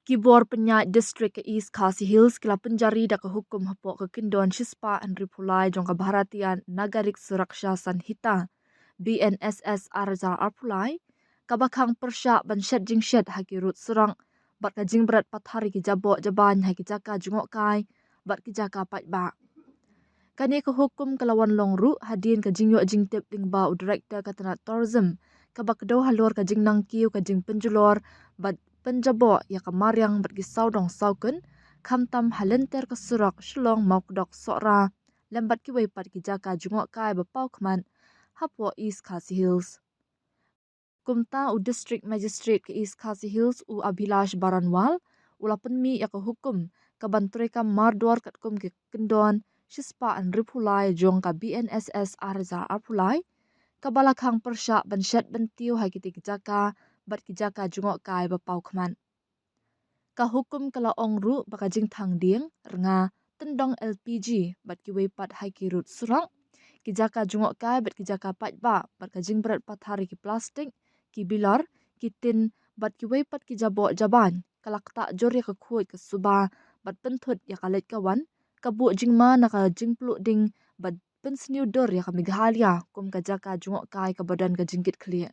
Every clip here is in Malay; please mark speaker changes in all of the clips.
Speaker 1: Kibor penyai distrik ke East Khasi Hills kila penjari dak ke hukum hapok ke kindon Shispa and Ripulai jong ke Bharatian Nagarik Suraksha Sanhita BNSS Arzar Arpulai kabakang persya ban shed jing shed haki rut surang bat ka jing berat pathari ki jabok jaban haki jaka jungok kai bat ki jaka pat ba. Kani ke hukum kelawan longru hadin ke jing yok jing tip ding ba u director katana tourism kabak do halor ka jing nang kiu ka jing penjulor bat penjabo ya kamaryang bat gisau dong sauken kamtam halenter ke surak shlong maukdok sokra lembat ki weipat ki jaka jungok kai bapau kman hapo East Khasi Hills. Kumta u district magistrate ke East Khasi Hills u Abhilash Baranwal ulapan mi ya ke hukum kabantreka mardor kat kum ke kendon Shispa and Ripulai jong ka BNSS Arza Arpulai kabalakang persya ban shed ban tiu hagiti jaka bat ki jaka jungok kai bapau kman. Ka hukum kala ongru baka jing thang ding renga tendong LPG bat ki weipat hai ki rut surang ki jaka jungok kai bat ki jaka pat ba bat ka jing berat pathari ki plastik ki bilor ki tin bat ki weipat ki jabok jaban kalak tak jor ya ka khuit ke suba bat penthut ya kalet kawan kabu jing ma na ka jing pluk ding bat pensniu dor ya ka Meghalaya kum ka jaka jungok kai ka badan ka jingkit klia.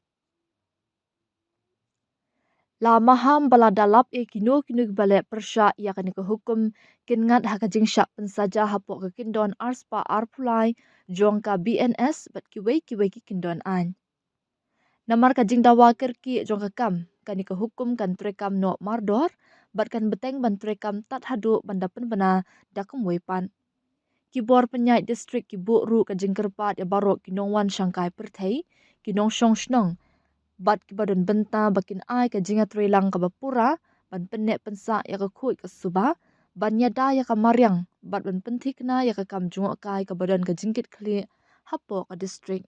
Speaker 1: La maham bala dalap kino balik persya ia kani ke hukum kingat haka jingsyak pensaja hapok ke kindon Arspa Arpulai jong ka BNS bat kiwei ki kindon an. Namar ka jing dawa kerki jong ka kam kani ke hukum kan trekam no mardor bat kan beteng ban trekam tat hadu bandapen bena dakum wepan. Kibor penyai distrik kibu ru ka jing kerpat ya barok kinong wan Shanghai perthei kinong shong shnong bat ki badan benta bakin ai ka jinga trelang ka bapura ban penek pensa ya ka khuit ka suba ban yada ya ka maryang bat ban pentik na ya ka kam jungok kai ka badan ka jingkit kli hapo ka distrik.